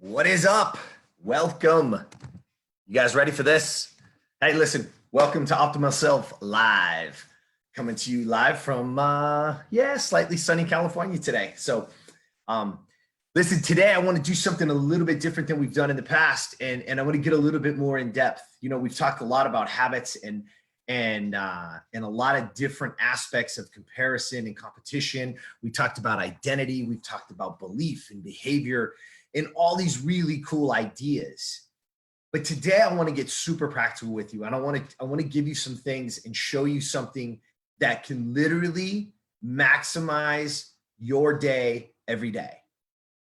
What is up? Welcome. You guys ready for this? Hey, listen, welcome to Optimal Self Live. Coming to you live from, slightly sunny California today. So, listen, today I want to do something a little bit different than we've done in the past. And I want to get a little bit more in depth. You know, we've talked a lot about habits and a lot of different aspects of comparison and competition. We talked about identity. We've talked about belief and behavior and all these really cool ideas. But today I want to get super practical with you. And I want to give you some things and show you something that can literally maximize your day every day,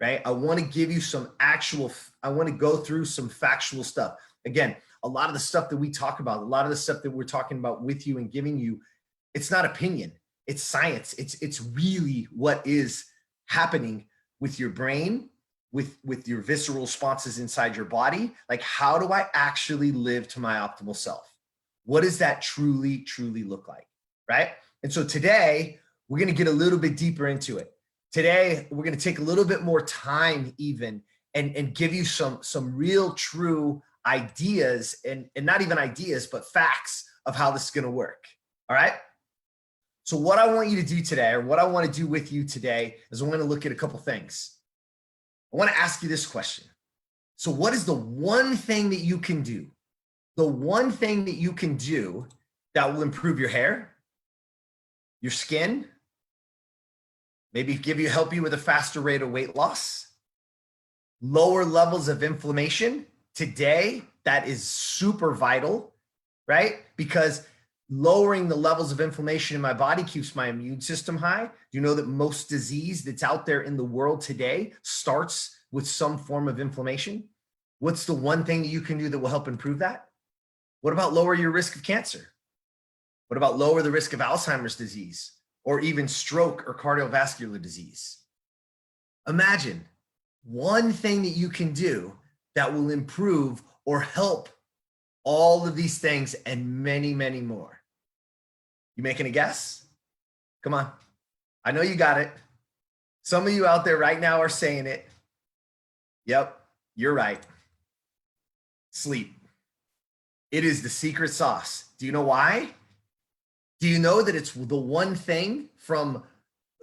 right? I want to give you some I want to go through some factual stuff. Again, a lot of the stuff that we talk about, a lot of the stuff that we're talking about with you and giving you, it's not opinion, it's science. It's really what is happening with your brain, with your visceral responses inside your body. Like, how do I actually live to my optimal self? What does that truly look like, right? And so today we're going to get a little bit deeper into it. Today we're going to take a little bit more time even and give you some real true ideas and not even ideas, but facts of how this is going to work. All right. So what I want you to do today, or what I want to do with you today, is I want to look at a couple things. I want to ask you this question. So what is the one thing that you can do? The one thing that you can do that will improve your hair, your skin, maybe help you with a faster rate of weight loss, lower levels of inflammation. Today, that is super vital, right? Because lowering the levels of inflammation in my body keeps my immune system high. Do you know that most disease that's out there in the world today starts with some form of inflammation? What's the one thing that you can do that will help improve that? What about lower your risk of cancer? What about lower the risk of Alzheimer's disease or even stroke or cardiovascular disease? Imagine one thing that you can do that will improve or help all of these things and many, many more. You making a guess? Come on. I know you got it. Some of you out there right now are saying it. Yep, you're right. Sleep. It is the secret sauce. Do you know why? Do you know that it's the one thing from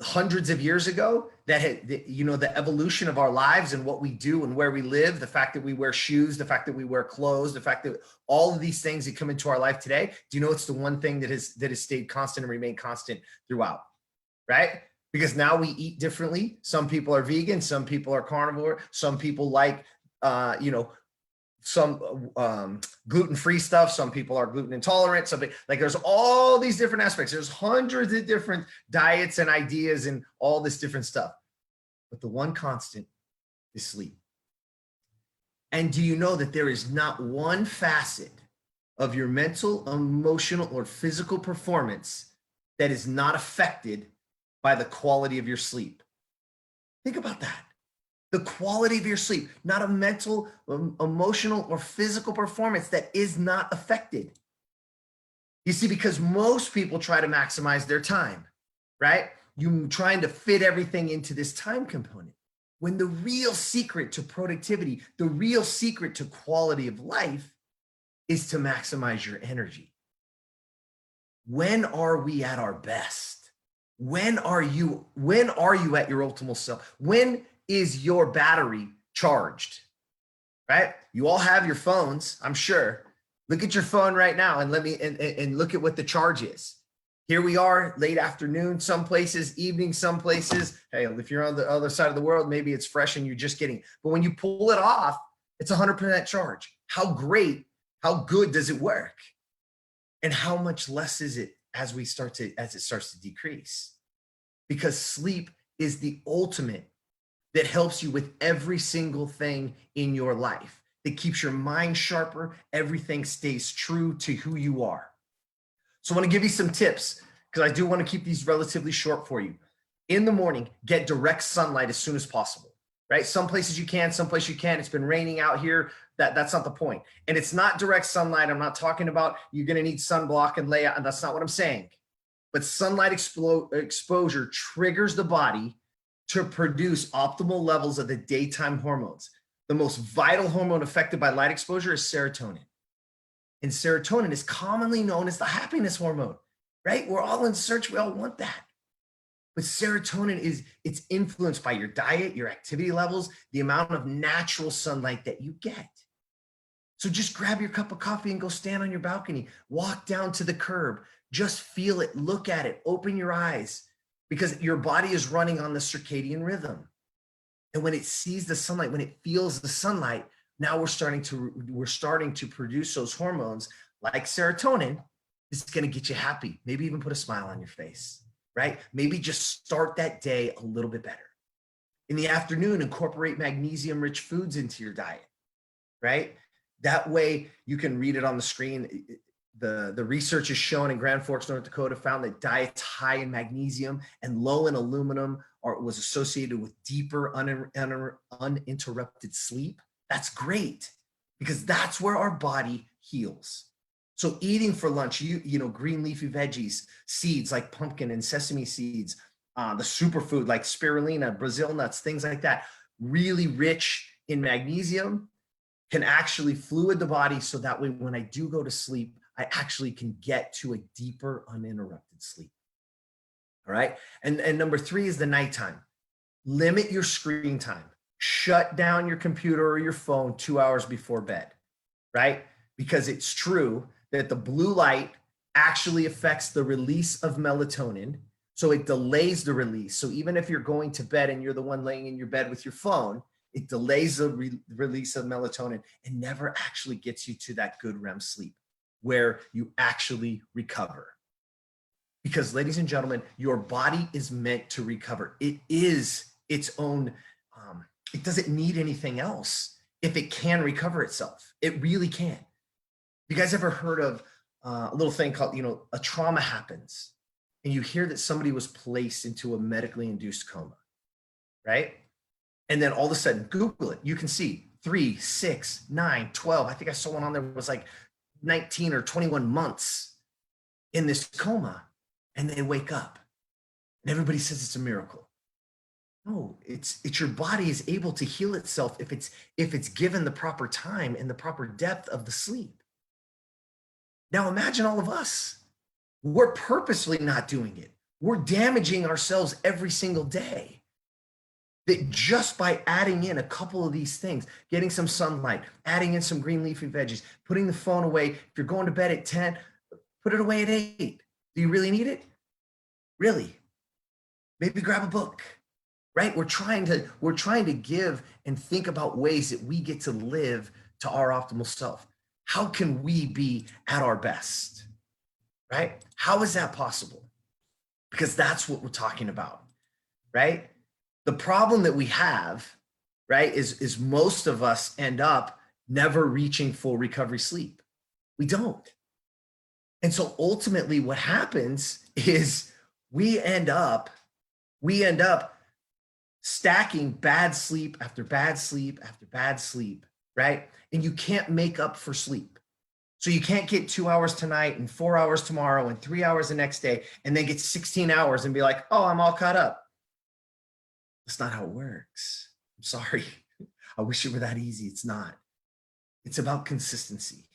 hundreds of years ago that had, the evolution of our lives and what we do and where we live, the fact that we wear shoes, the fact that we wear clothes, the fact that all of these things that come into our life today, do you know it's the one thing that has stayed constant and remained constant throughout, right? Because now we eat differently. Some people are vegan, some people are carnivore, some people like, some gluten-free stuff. Some people are gluten intolerant. Like there's all these different aspects. There's hundreds of different diets and ideas and all this different stuff. But the one constant is sleep. And do you know that there is not one facet of your mental, emotional, or physical performance that is not affected by the quality of your sleep? Think about that. The quality of your sleep, not a mental, emotional, or physical performance that is not affected. You see, because most people try to maximize their time, right? You trying to fit everything into this time component. When the real secret to productivity, the real secret to quality of life is to maximize your energy. When are we at our best? When are you at your optimal self? When is your battery charged, right? You all have your phones, I'm sure. Look at your phone right now and look at what the charge is. Here we are, late afternoon, some places, evening, some places. Hey, if you're on the other side of the world, maybe it's fresh and you're just getting, but when you pull it off, it's 100% charge. How great, how good does it work? And how much less is it as it starts to decrease? Because sleep is the ultimate that helps you with every single thing in your life. It keeps your mind sharper. Everything stays true to who you are. So I want to give you some tips because I do want to keep these relatively short for you. In the morning, get direct sunlight as soon as possible, right? Some places you can, some places you can't. It's been raining out here. That's not the point. And it's not direct sunlight. I'm not talking about you're going to need sunblock and layout, and that's not what I'm saying. But sunlight exposure triggers the body to produce optimal levels of the daytime hormones. the most vital hormone affected by light exposure is serotonin. And serotonin is commonly known as the happiness hormone, right? We're all in search. We all want that. But serotonin it's influenced by your diet, your activity levels, the amount of natural sunlight that you get. So just grab your cup of coffee and go stand on your balcony, walk down to the curb, just feel it, look at it, open your eyes, because your body is running on the circadian rhythm. And when it sees the sunlight, when it feels the sunlight, now we're starting to produce those hormones like serotonin. It's going to get you happy, maybe even put a smile on your face, right? Maybe just start that day a little bit better. In the afternoon, incorporate magnesium-rich foods into your diet, right? That way you can read it on the screen. The research is shown in Grand Forks, North Dakota, found that diets high in magnesium and low in aluminum was associated with deeper uninterrupted sleep. That's great, because that's where our body heals. So eating for lunch, you know, green leafy veggies, seeds like pumpkin and sesame seeds, the superfood like spirulina, Brazil nuts, things like that, really rich in magnesium, can actually fluid the body, so that way when I do go to sleep, I actually can get to a deeper uninterrupted sleep. All right. And number 3 is the nighttime. Limit your screen time. Shut down your computer or your phone 2 hours before bed, right? Because it's true that the blue light actually affects the release of melatonin. So it delays the release. So even if you're going to bed and you're the one laying in your bed with your phone, it delays the release of melatonin and never actually gets you to that good REM sleep where you actually recover. Because, ladies and gentlemen, your body is meant to recover. It is its own, it doesn't need anything else if it can recover itself. It really can. You guys ever heard of a little thing called, you know, a trauma happens and you hear that somebody was placed into a medically induced coma, right? And then all of a sudden, Google it, you can see 3, 6, 9, 12. I think I saw one on there was like 19 or 21 months in this coma, and they wake up and everybody says it's a miracle. No, it's your body is able to heal itself if it's given the proper time and the proper depth of the sleep. Now imagine all of us. We're purposely not doing it. We're damaging ourselves every single day. That just by adding in a couple of these things, getting some sunlight, adding in some green leafy veggies, putting the phone away. If you're going to bed at 10, put it away at 8. Do you really need it? Really? Maybe grab a book, right? We're trying to give and think about ways that we get to live to our optimal self. How can we be at our best, right? How is that possible? Because that's what we're talking about, right? The problem that we have, right, is most of us end up never reaching full recovery sleep. We don't. And so ultimately what happens is we end up stacking bad sleep after bad sleep after bad sleep, right? And you can't make up for sleep. So you can't get 2 hours tonight and 4 hours tomorrow and 3 hours the next day and then get 16 hours and be like, oh, I'm all caught up. That's not how it works. I'm sorry. I wish it were that easy. It's not. It's about consistency.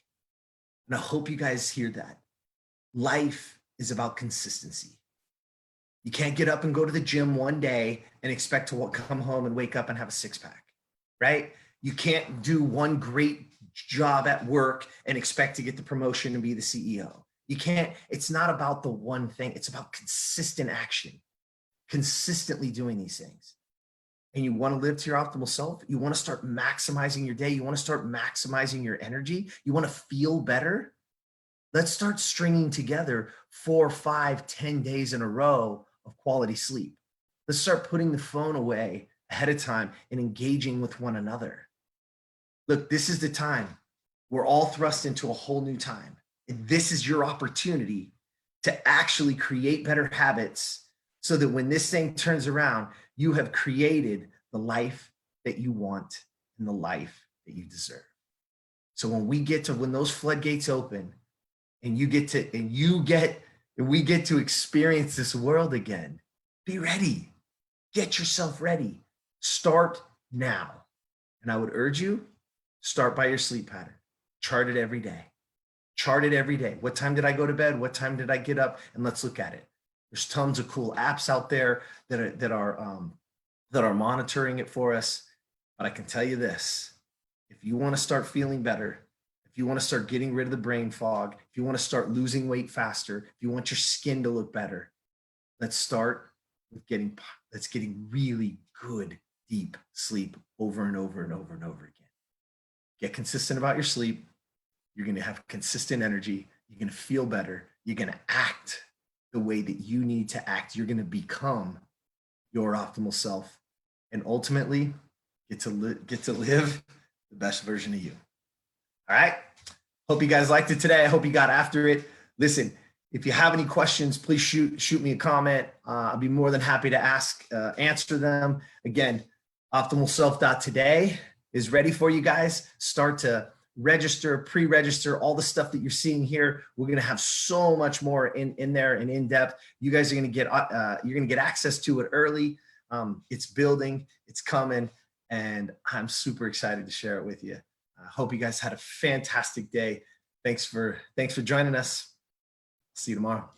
And I hope you guys hear that. Life is about consistency. You can't get up and go to the gym one day and expect to come home and wake up and have a six-pack, right? You can't do one great job at work and expect to get the promotion and be the CEO. You can't. It's not about the one thing. It's about consistent action, consistently doing these things. And you want to live to your optimal self. You want to start maximizing your day. You want to start maximizing your energy. You want to feel better. Let's start stringing together 4, 5, 10 days in a row of quality sleep. Let's start putting the phone away ahead of time and engaging with one another. Look, this is the time. We're all thrust into a whole new time. And this is your opportunity to actually create better habits so that when this thing turns around, you have created the life that you want and the life that you deserve. So when those floodgates open and we get to experience this world again, be ready. Get yourself ready. Start now. And I would urge you, start by your sleep pattern. Chart it every day. Chart it every day. What time did I go to bed? What time did I get up? And let's look at it. There's tons of cool apps out there that are monitoring it for us. But I can tell you this: if you want to start feeling better, if you want to start getting rid of the brain fog, if you want to start losing weight faster, if you want your skin to look better, let's start with getting really good deep sleep over and over and over and over again. Get consistent about your sleep. You're going to have consistent energy. You're going to feel better. You're going to act the way that you need to act. You're going to become your optimal self, and ultimately get to live the best version of you. All right. Hope you guys liked it today. I hope you got after it. Listen, if you have any questions, please shoot me a comment. I'll be more than happy to answer them. Again, optimalself.today is ready for you guys. Start to register, pre-register, all the stuff that you're seeing here. We're going to have so much more in there and in depth. You guys are going to get you're going to get access to it early. It's building, it's coming, and I'm super excited to share it with you. I hope you guys had a fantastic day. Thanks for joining us. See you tomorrow.